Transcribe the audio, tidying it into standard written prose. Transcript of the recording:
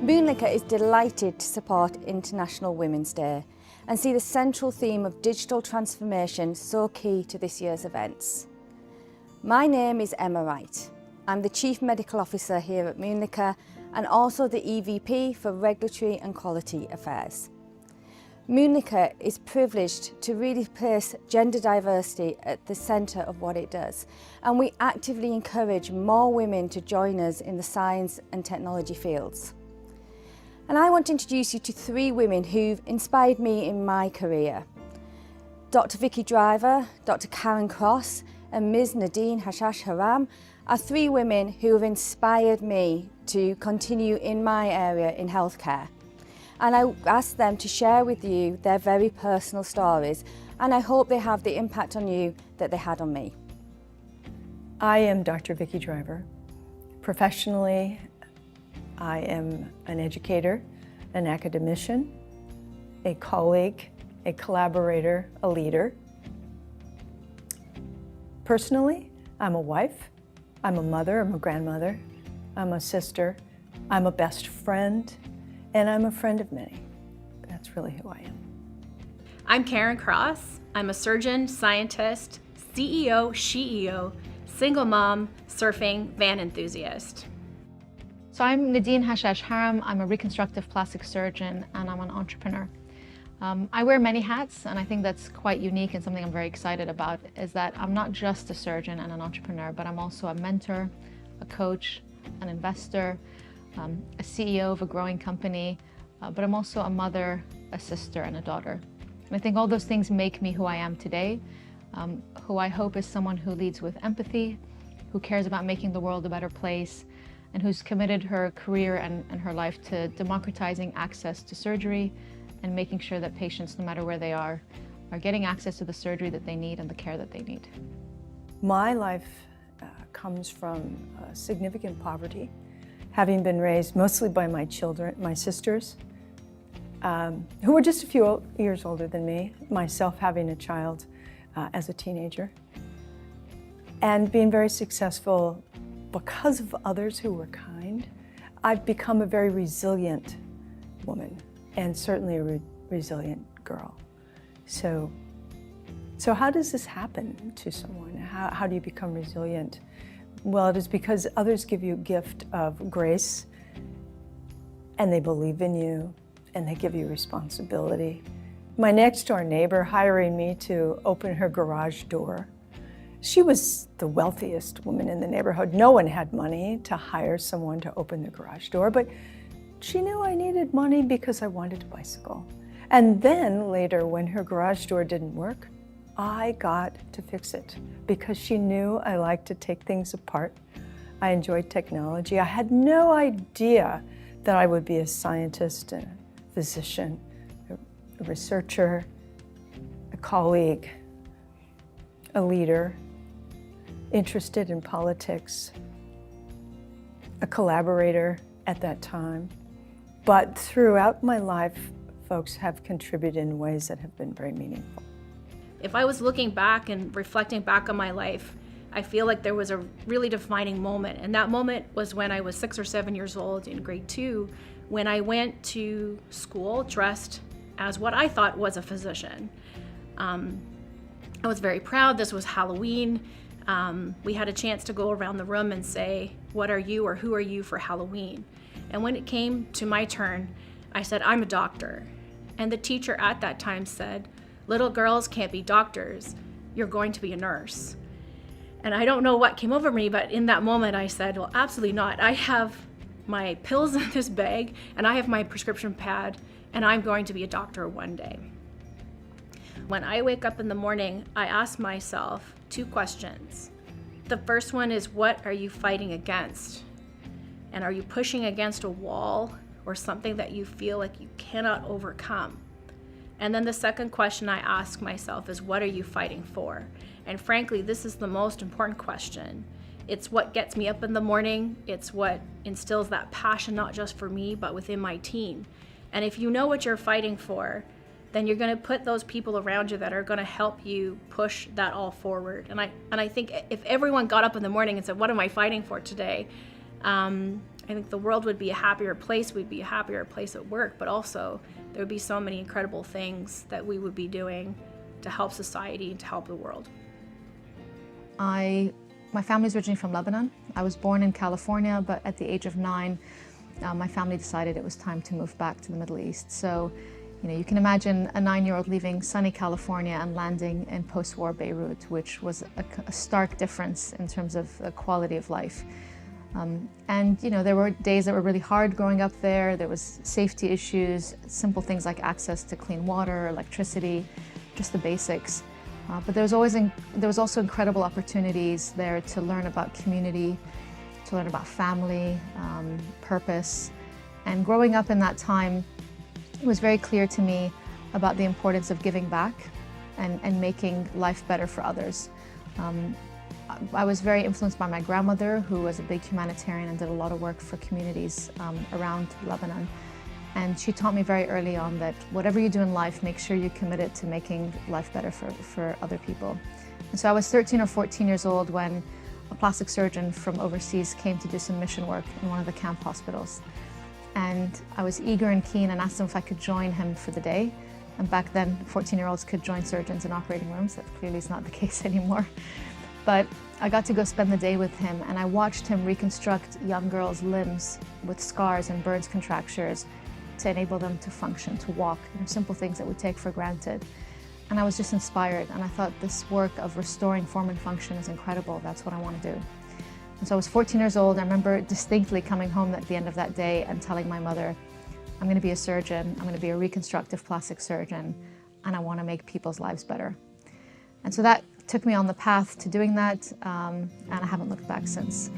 Moonlicker is delighted to support International Women's Day and see the central theme of digital transformation so key to this year's events. My name is Emma Wright. I'm the Chief Medical Officer here at Moonlicker and also the EVP for Regulatory and Quality Affairs. Moonlicker is privileged to really place gender diversity at the centre of what it does, and we actively encourage more women to join us in the science and technology fields. And I want to introduce you to three women who've inspired me in my career. Dr. Vicky Driver, Dr. Karen Cross and Ms. Nadine Hashash Haram are three women who have inspired me to continue in my area in healthcare. And I asked them to share with you their very personal stories, and I hope they have the impact on you that they had on me. I am Dr. Vicky Driver. Professionally, I am an educator, an academician, a colleague, a collaborator, a leader. Personally, I'm a wife, I'm a mother, I'm a grandmother, I'm a sister, I'm a best friend, and I'm a friend of many. That's really who I am. I'm Karen Cross. I'm a surgeon, scientist, CEO, SheEO, single mom, surfing, van enthusiast. So I'm Nadine Hashash Haram. I'm a reconstructive plastic surgeon and I'm an entrepreneur. I wear many hats, and I think that's quite unique and something I'm very excited about, is that I'm not just a surgeon and an entrepreneur, but I'm also a mentor, a coach, an investor, a CEO of a growing company, but I'm also a mother, a sister, and a daughter. And I think all those things make me who I am today, who I hope is someone who leads with empathy, who cares about making the world a better place, and who's committed her career and her life to democratizing access to surgery and making sure that patients, no matter where they are getting access to the surgery that they need and the care that they need. My life comes from significant poverty, having been raised mostly by my children, my sisters, who were just a few years older than me, myself having a child as a teenager, and being very successful because of others who were kind. I've become a very resilient woman, and certainly a resilient girl. So how does this happen to someone? How do you become resilient? Well, it is because others give you a gift of grace, and they believe in you, and they give you responsibility. My next door neighbor hiring me to open her garage door, she was the wealthiest woman in the neighborhood. No one had money to hire someone to open the garage door, but she knew I needed money because I wanted a bicycle. And then later, when her garage door didn't work, I got to fix it because she knew I liked to take things apart. I enjoyed technology. I had no idea that I would be a scientist, a physician, a researcher, a colleague, a leader, interested in politics, a collaborator at that time. But throughout my life, folks have contributed in ways that have been very meaningful. If I was looking back and reflecting back on my life, I feel like there was a really defining moment. And that moment was when I was 6 or 7 years old in grade 2, when I went to school dressed as what I thought was a physician. I was very proud. This was Halloween. We had a chance to go around the room and say, what are you or who are you for Halloween? And when it came to my turn, I said, I'm a doctor. And the teacher at that time said, little girls can't be doctors. You're going to be a nurse. And I don't know what came over me, but in that moment I said, well, absolutely not. I have my pills in this bag and I have my prescription pad and I'm going to be a doctor one day. When I wake up in the morning, I ask myself 2 questions. The first one is, what are you fighting against? And are you pushing against a wall or something that you feel like you cannot overcome? And then the second question I ask myself is, what are you fighting for? And frankly, this is the most important question. It's what gets me up in the morning. It's what instills that passion, not just for me, but within my team. And if you know what you're fighting for, then you're going to put those people around you that are going to help you push that all forward. And I think if everyone got up in the morning and said, what am I fighting for today? I think the world would be a happier place. We'd be a happier place at work, but also there would be so many incredible things that we would be doing to help society and to help the world. My family's originally from Lebanon. I was born in California, but at the age of 9, my family decided it was time to move back to the Middle East. So, you can imagine a 9-year-old leaving sunny California and landing in post-war Beirut, which was a stark difference in terms of the quality of life. And there were days that were really hard growing up there. There was safety issues, simple things like access to clean water, electricity, just the basics. But there was also incredible opportunities there to learn about community, to learn about family, purpose. And growing up in that time, it was very clear to me about the importance of giving back and making life better for others. I was very influenced by my grandmother, who was a big humanitarian and did a lot of work for communities around Lebanon. And she taught me very early on that whatever you do in life, make sure you commit it to making life better for other people. And so I was 13 or 14 years old when a plastic surgeon from overseas came to do some mission work in one of the camp hospitals. And I was eager and keen and asked him if I could join him for the day. And back then, 14-year-olds could join surgeons in operating rooms. That clearly is not the case anymore. But I got to go spend the day with him, and I watched him reconstruct young girls' limbs with scars and burns contractures to enable them to function, to walk, simple things that we take for granted. And I was just inspired, and I thought this work of restoring form and function is incredible. That's what I want to do. And so I was 14 years old. I remember distinctly coming home at the end of that day and telling my mother, I'm going to be a surgeon, I'm going to be a reconstructive plastic surgeon, and I want to make people's lives better. And so that took me on the path to doing that, and I haven't looked back since.